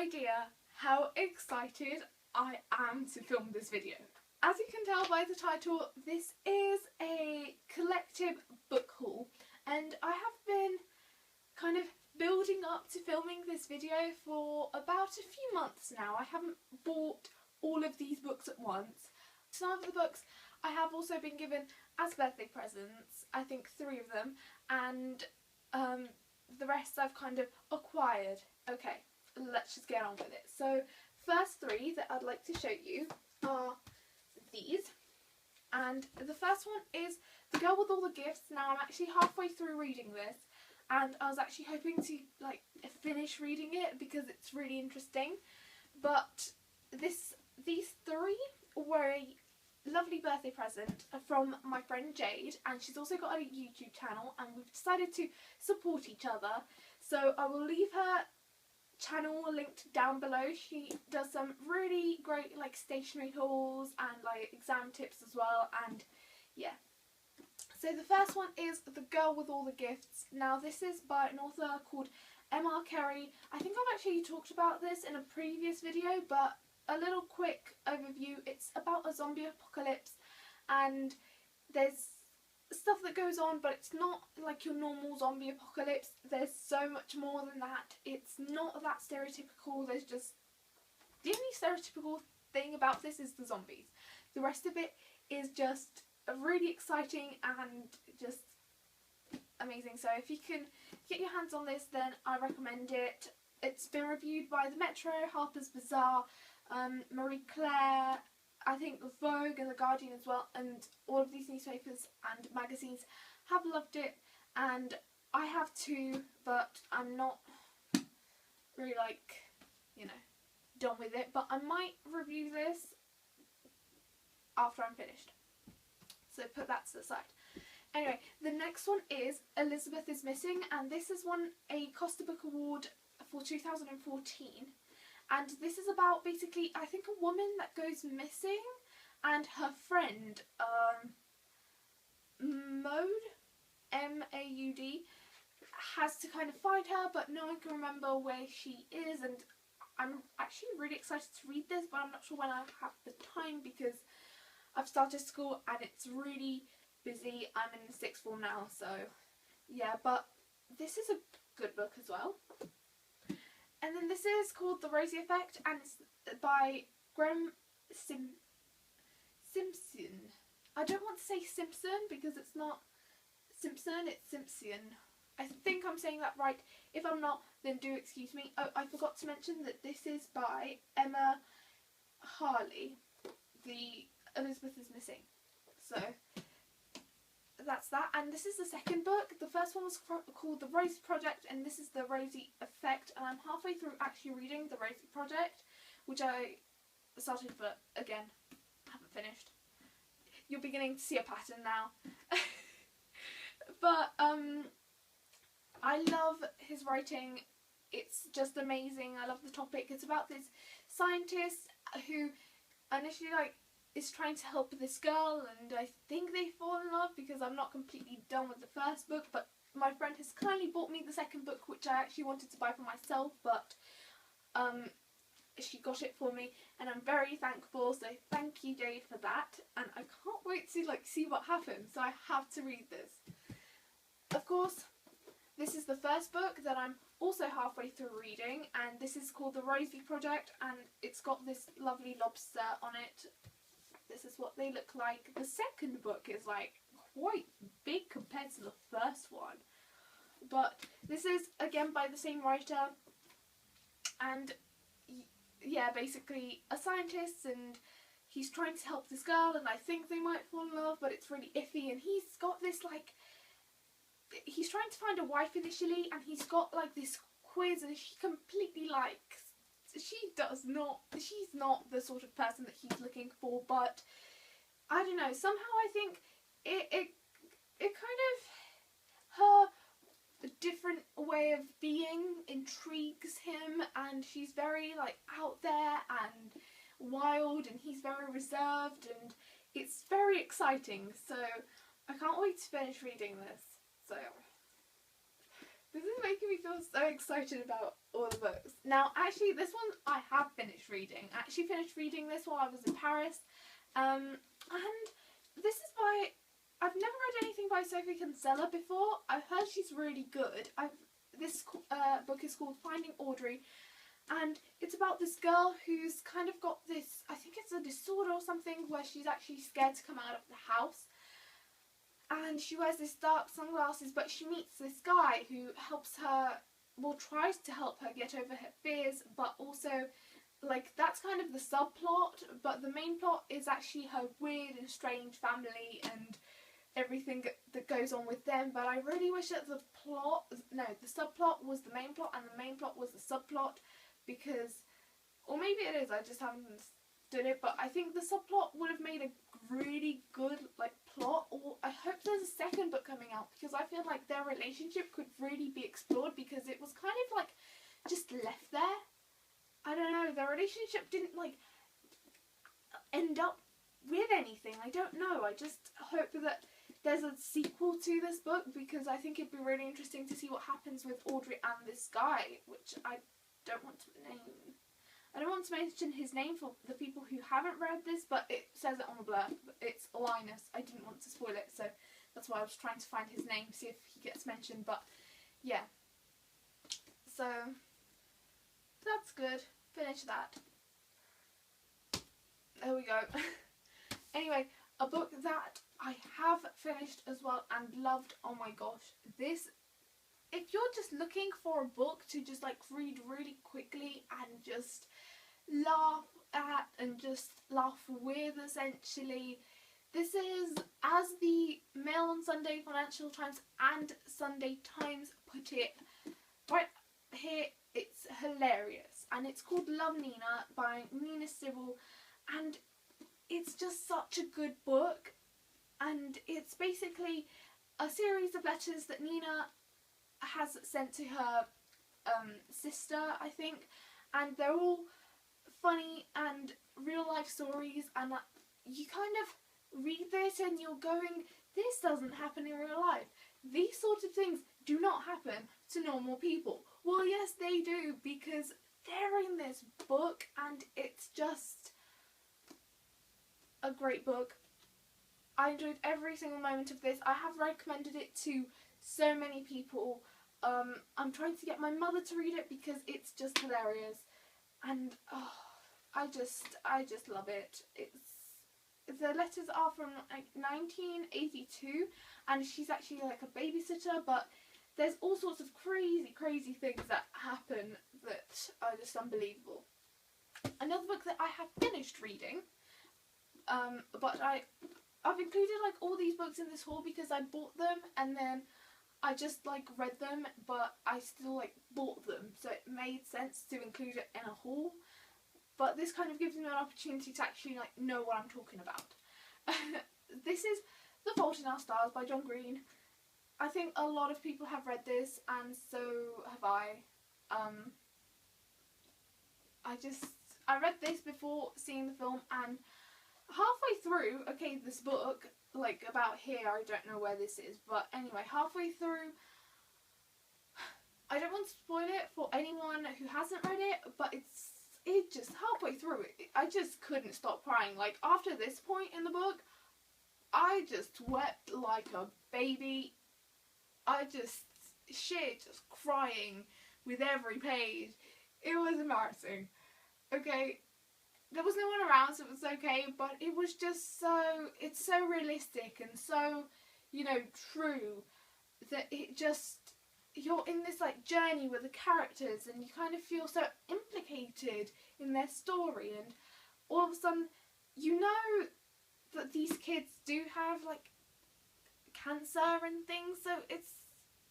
idea how excited I am to film this video. As you can tell by the title, this is a collective book haul, and I have been kind of building up to filming this video for about a few months now. I haven't bought all of these books at once. Some of the books I have also been given as birthday presents, I think 3 of them, and the rest I've kind of acquired. Okay, let's just get on with it. So, first 3 that I'd like to show you are these, and the first one is The Girl with All the Gifts. Now I'm actually halfway through reading this, and I was actually hoping to finish reading it because it's really interesting, but these 3 were a lovely birthday present from my friend Jade, and she's also got a YouTube channel, and we've decided to support each other. So I will leave her channel linked down below. She does some really great stationery hauls and exam tips as well, and yeah. So the first one is The Girl with All the Gifts. Now this is by an author called Carey. I think I've actually talked about this in a previous video, but a little quick overview. It's about a zombie apocalypse, and there's stuff that goes on, but it's not like your normal zombie apocalypse. There's so much more than that. It's not that stereotypical. There's just the only stereotypical thing about this is the zombies. The rest of it is just really exciting and just amazing. So if you can get your hands on this, then I recommend it. It's been reviewed by The Metro, Harper's Bazaar, Marie Claire, I think Vogue and The Guardian as well, and all of these newspapers and magazines have loved it, and I have too, but I'm not really done with it, but I might review this after I'm finished. So put that to the side. Anyway, the next one is Elizabeth is Missing, and this has won a Costa Book Award for 2014. And this is about basically, I think, a woman that goes missing, and her friend, Maud, M-A-U-D, has to kind of find her, but no one can remember where she is. And I'm actually really excited to read this, but I'm not sure when I have the time because I've started school and it's really busy. I'm in the 6th form now, so yeah, but this is a good book as well. And then this is called The Rosie Effect, and it's by Graeme Simsion. I don't want to say Simpson because it's not Simpson, it's Simsion. I think I'm saying that right. If I'm not, then do excuse me. Oh, I forgot to mention that this is by Emma Healey. The Elizabeth is Missing. So that's that, and this is the second book. The first one was called The Rosie Project, and this is The Rosie Effect, and I'm halfway through actually reading The Rosie Project, which I started but again haven't finished. You're beginning to see a pattern now. But I love his writing. It's just amazing. I love the topic. It's about this scientist who initially is trying to help this girl, and I think they fall in love because I'm not completely done with the first book, but my friend has kindly bought me the second book, which I actually wanted to buy for myself, but she got it for me, and I'm very thankful, so thank you, Jade, for that, and I can't wait to see what happens, so I have to read this. Of course, this is the first book that I'm also halfway through reading, and this is called The Rosie Project, and it's got this lovely lobster on it. This is what they look like. The second book is quite big compared to the first one, but this is again by the same writer, and yeah, basically a scientist, and he's trying to help this girl, and I think they might fall in love, but it's really iffy, and he's got this he's trying to find a wife initially, and he's got this quiz, and she completely she's not the sort of person that he's looking for, but I don't know, somehow I think it kind of, her different way of being intrigues him, and she's very out there and wild, and he's very reserved, and it's very exciting, so I can't wait to finish reading this. So this is making me feel I'm so excited about all the books. Now, actually, this one I have finished reading. I actually finished reading this while I was in Paris. And this is by... I've never read anything by Sophie Kinsella before. I've heard she's really good. This book is called Finding Audrey. And it's about this girl who's kind of got this... I think it's a disorder or something where she's actually scared to come out of the house. And she wears this dark sunglasses, but she meets this guy who helps her, well, tries to help her get over her fears, but also, like, that's kind of the subplot, but the main plot is actually her weird and strange family and everything that goes on with them. But I really wish that the subplot was the main plot and the main plot was the subplot, because, or maybe it is, I just haven't done it, but I think the subplot would have made a really good, like, plot. Or I hope there's a second book coming out, because I feel like their relationship could really be explored, because it was kind of like just left there. I don't know, their relationship didn't like end up with anything. I don't know. I just hope that there's a sequel to this book, because I think it'd be really interesting to see what happens with Audrey and this guy, which I don't want to name. I don't want to mention his name for the people who haven't read this, but it says it on the blurb. It's Linus. I didn't want to spoil it, so that's why I was trying to find his name, see if he gets mentioned, but yeah. So, that's good. Finish that. There we go. Anyway, a book that I have finished as well and loved. Oh my gosh. This, if you're just looking for a book to just like read really quickly and just laugh at and just laugh with, essentially, this is, as the Mail on Sunday, Financial Times and Sunday Times put it right here, it's hilarious, and it's called Love Nina by Nina Stibbe, and it's just such a good book. And it's basically a series of letters that Nina has sent to her sister, I think, and they're all funny and real life stories, and you kind of read this and you're going, this doesn't happen in real life. These sorts of things do not happen to normal people. Well, yes, they do, because they're in this book, and it's just a great book. I enjoyed every single moment of this. I have recommended it to so many people. I'm trying to get my mother to read it because it's just hilarious, and I just love it. The letters are from like 1982, and she's actually like a babysitter, but there's all sorts of crazy things that happen that are just unbelievable. Another book that I have finished reading, but I've included like all these books in this haul because I bought them and then I just like read them, but I still like bought them, so it made sense to include it in a haul. But this kind of gives me an opportunity to actually like know what I'm talking about. This is The Fault in Our Stars by John Green. I think a lot of people have read this, and so have I. I read this before seeing the film, and halfway through, okay, this book, like about here, I don't know where this is, but anyway, halfway through, I don't want to spoil it for anyone who hasn't read it, but it just halfway through it, I just couldn't stop crying. Like, after this point in the book, I just wept like a baby. Just crying with every page. It was embarrassing. Okay, there was no one around, so it was okay, but it was just it's so realistic and so, you know, true, that it just, you're in this like journey with the characters and you kind of feel so implicated in their story, and all of a sudden you know that these kids do have like cancer and things, so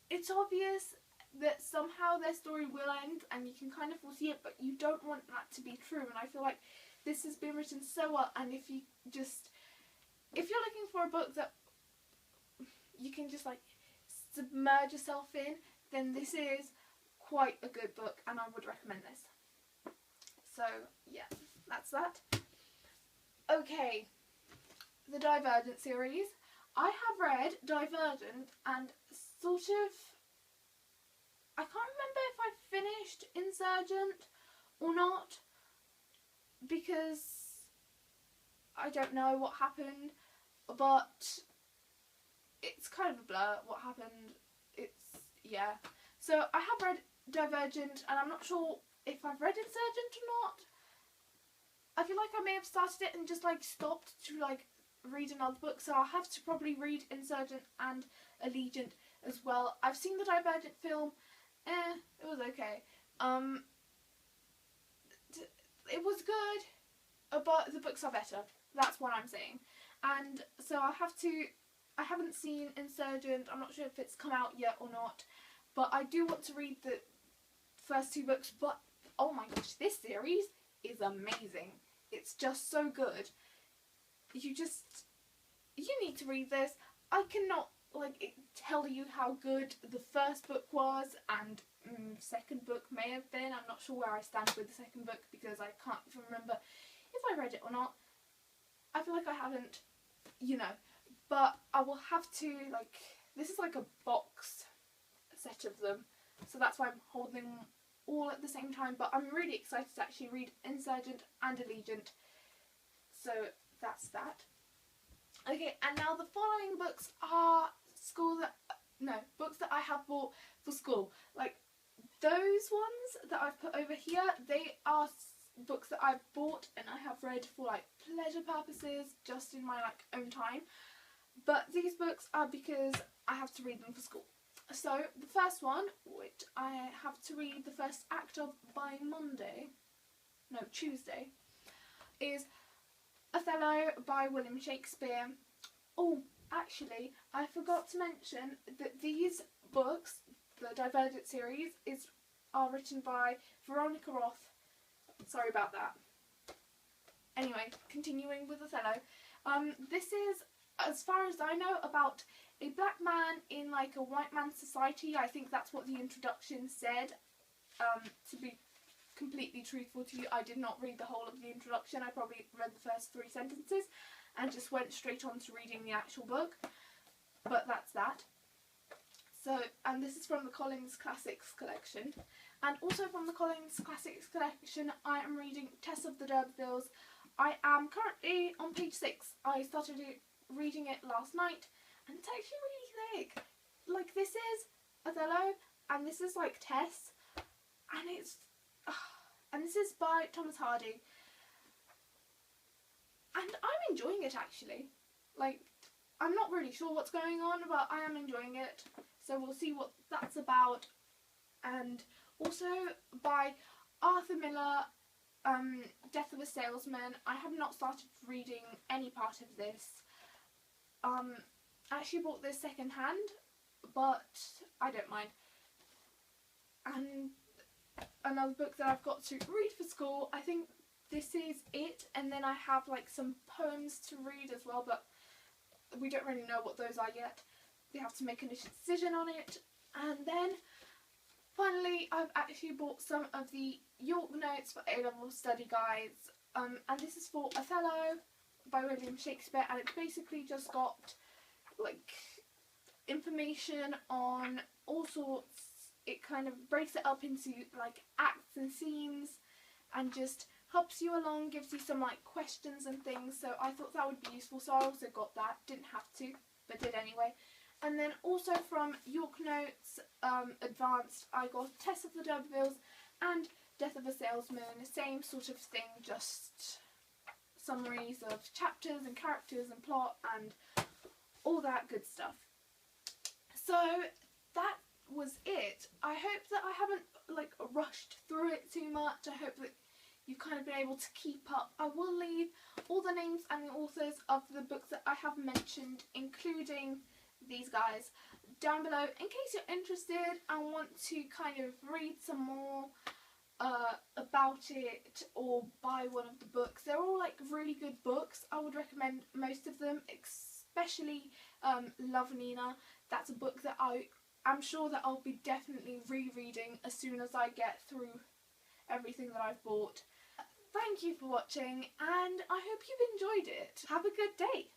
it's obvious that somehow their story will end and you can kind of foresee it, but you don't want that to be true. And I feel like this has been written so well, and if you're looking for a book that you can just like submerge yourself in, then this is quite a good book and I would recommend this. So yeah, that's that. Okay, the Divergent series. I have read Divergent and sort of I can't remember if I finished Insurgent or not, because I don't know what happened, but it's kind of a blur what happened. Yeah. So I have read Divergent, and I'm not sure if I've read Insurgent or not. I feel like I may have started it and just like stopped to like read another book, so I'll have to probably read Insurgent and Allegiant as well. I've seen the Divergent film. It was okay. It was good, but the books are better. That's what I'm saying. And so I haven't seen Insurgent. I'm not sure if it's come out yet or not, but I do want to read the first two books. But oh my gosh, this series is amazing. It's just so good. You need to read this. I cannot tell you how good the first book was, and second book may have been. I'm not sure where I stand with the second book because I can't even remember if I read it or not. I feel like I haven't, but I will have to, this is like a box set of them, so that's why I'm holding them all at the same time. But I'm really excited to actually read Insurgent and Allegiant, so that's that. Okay, and now the following books are books that I have bought for school. Like those ones that I've put over here, they are books that I've bought and I have read for like pleasure purposes, just in my own time. But these books are because I have to read them for school. So the first one, which I have to read the first act of by Tuesday, is Othello by William Shakespeare. Oh, actually, I forgot to mention that these books, the Divergent series, are written by Veronica Roth. Sorry about that. Anyway, continuing with Othello. This is, as far as I know, about a black man in a white man's society. I think that's what the introduction said. To be completely truthful to you, I did not read the whole of the introduction. I probably read the first 3 sentences and just went straight on to reading the actual book. But that's that. So, and this is from the Collins Classics collection. And also from the Collins Classics collection, I am reading Tess of the D'Urbervilles. I am currently on page 6. I started reading it last night, and it's actually really thick. This is Othello, and this is Tess, and this is by Thomas Hardy. And I'm enjoying it, actually. I'm not really sure what's going on, but I am enjoying it. So we'll see what that's about. And also by Arthur Miller, Death of a Salesman. I have not started reading any part of this. I actually bought this second hand, but I don't mind. And another book that I've got to read for school, I think this is it, and then I have some poems to read as well, but we don't really know what those are yet. We have to make a decision on it. And then finally, I've actually bought some of the York Notes for A-level study guides, and this is for Othello by William Shakespeare, and it's basically just got information on all sorts. It kind of breaks it up into acts and scenes, and just helps you along, gives you some questions and things. So I thought that would be useful, so I also got that. Didn't have to, but did anyway. And then also from York Notes Advanced, I got Tess of the D'Urbervilles and Death of a Salesman. Same sort of thing, just summaries of chapters and characters and plot and all that good stuff. So that was it. I hope that I haven't rushed through it too much. I hope that you've kind of been able to keep up. I will leave all the names and the authors of the books that I have mentioned, including these guys, down below in case you're interested and want to kind of read some more about it or buy one of the books. They're all really good books. I would recommend most of them, especially Love Nina. That's a book that I'm sure that I'll be definitely rereading as soon as I get through everything that I've bought. Thank you for watching, and I hope you've enjoyed it. Have a good day.